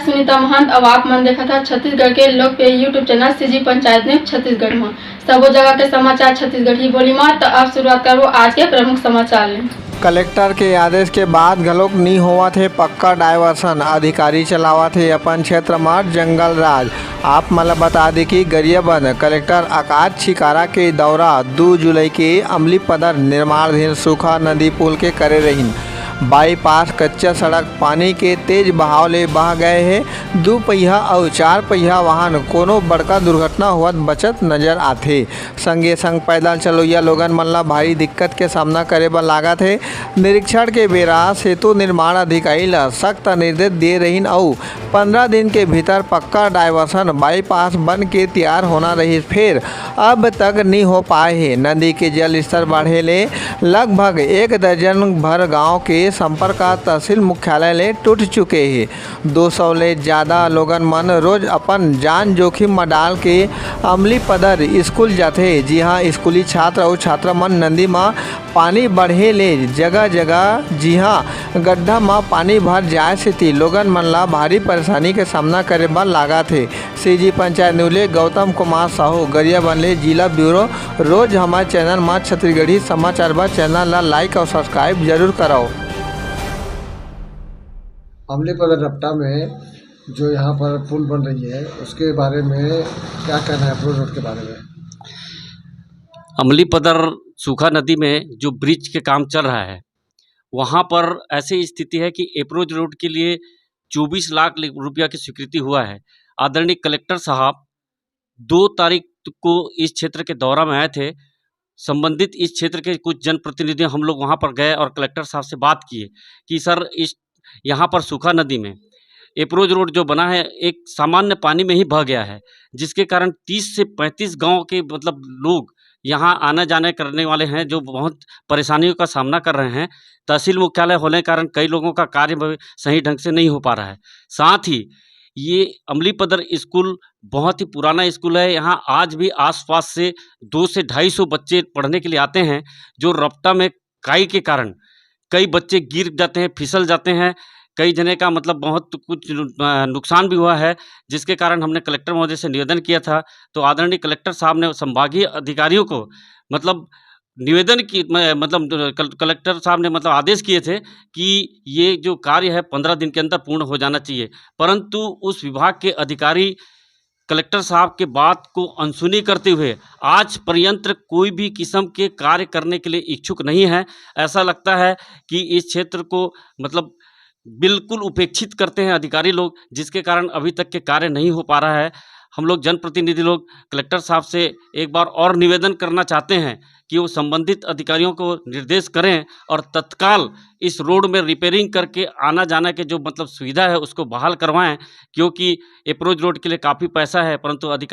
सुनीता महंत। अब आप मन देखा था छत्तीसगढ़ के लोकप्रिय YouTube channel CG panchayat news Chhattisgarh में सबो जगह के समाचार छत्तीसगढ़ी बोली में। तो अब शुरुआत करो आज के प्रमुख समाचार ले। कलेक्टर के आदेश के बाद घलोक नहीं हुआ थे पक्का डायवर्सन। अधिकारी चलावा थे अपन क्षेत्र में जंगल राज। आप मला बता दी कि गरियाबंद कलेक्टर आकाश छिकारा के दौरा 2 जुलाई के अमलीपदर निर्माणाधीन सूखा नदी पुल के करे रहीन। बाईपास कच्चा सड़क पानी के तेज बहाव ले बह गए हैं। 2 पहिया और 4 पहिया वाहन कोनो बड़का दुर्घटना हुआ बचत नजर आते। संगे संग पैदल चलोइया लोगन मन ला भारी दिक्कत के सामना करे बर लागत है। निरीक्षण के बेरा सेतु निर्माण अधिकारी ला सख्त निर्देश दे रहीन और 15 दिन के भीतर पक्का डायवर्सन बाईपास बन के तैयार होना रही, फिर अब तक नहीं हो पाए है। नदी के जल स्तर बढ़े ले लगभग 1 दर्जन भर गाँव के संपर्क तहसील मुख्यालय ले टूट चुके हैं। 200 ले ज़्यादा लोगन मन रोज अपन जान जोखिम में डाल के अमलीपदर स्कूल जाते। जी हाँ, स्कूली छात्र और छात्रा मन नदी में पानी बढ़े ले जगह जगह जी हाँ गड्ढा में पानी भर जाए से लोगन मन ला भारी परेशानी के सामना करे बर लागत है। सीजी पंचायत न्यूज ले गौतम कुमार साहू गरियाबंद ले जिला ब्यूरो। रोज हमारे चैनल में छत्तीसगढ़ी समाचार बा चैनल ला लाइक और सब्सक्राइब जरूर कराओ। अमलीपदर रपटा में जो यहाँ पर पुल बन रही है उसके बारे में क्या कहना है, अप्रोच रोड के बारे में? अमलीपदर सूखा नदी में जो ब्रिज के काम चल रहा है वहाँ पर ऐसी स्थिति है कि अप्रोच रोड के लिए 24 लाख रुपया की स्वीकृति हुआ है। आदरणीय कलेक्टर साहब 2 तारीख को इस क्षेत्र के दौरा में आए थे। संबंधित इस क्षेत्र के कुछ जनप्रतिनिधि हम लोग वहाँ पर गए और कलेक्टर साहब से बात किए कि सर इस यहाँ पर सूखा नदी में अप्रोच रोड जो बना है एक सामान्य पानी में ही बह गया है, जिसके कारण 30 से 35 गांव के मतलब लोग यहाँ आने जाने करने वाले हैं जो बहुत परेशानियों का सामना कर रहे हैं। तहसील मुख्यालय होने के कारण कई लोगों का कार्य सही ढंग से नहीं हो पा रहा है। साथ ही ये अमलीपदर स्कूल बहुत ही पुराना स्कूल है। यहाँ आज भी आसपास से 200 से 250 बच्चे पढ़ने के लिए आते हैं, जो रपटा में काई के कारण कई बच्चे गिर जाते हैं, फिसल जाते हैं। कई जने का मतलब बहुत कुछ नुकसान भी हुआ है, जिसके कारण हमने कलेक्टर महोदय से निवेदन किया था। तो आदरणीय कलेक्टर साहब ने संभागीय अधिकारियों को मतलब निवेदन की मतलब कलेक्टर साहब ने मतलब आदेश किए थे कि ये जो कार्य है 15 दिन के अंदर पूर्ण हो जाना चाहिए। परंतु उस विभाग के अधिकारी कलेक्टर साहब के बात को अनसुनी करते हुए आज पर्यंत कोई भी किस्म के कार्य करने के लिए इच्छुक नहीं है। ऐसा लगता है कि इस क्षेत्र को मतलब बिल्कुल उपेक्षित करते हैं अधिकारी लोग, जिसके कारण अभी तक के कार्य नहीं हो पा रहा है। हम लोग जनप्रतिनिधि लोग कलेक्टर साहब से एक बार और निवेदन करना चाहते हैं कि वो संबंधित अधिकारियों को निर्देश करें और तत्काल इस रोड में रिपेयरिंग करके आना जाना के जो मतलब सुविधा है उसको बहाल करवाएं, क्योंकि अप्रोच रोड के लिए काफ़ी पैसा है परंतु अधिकारी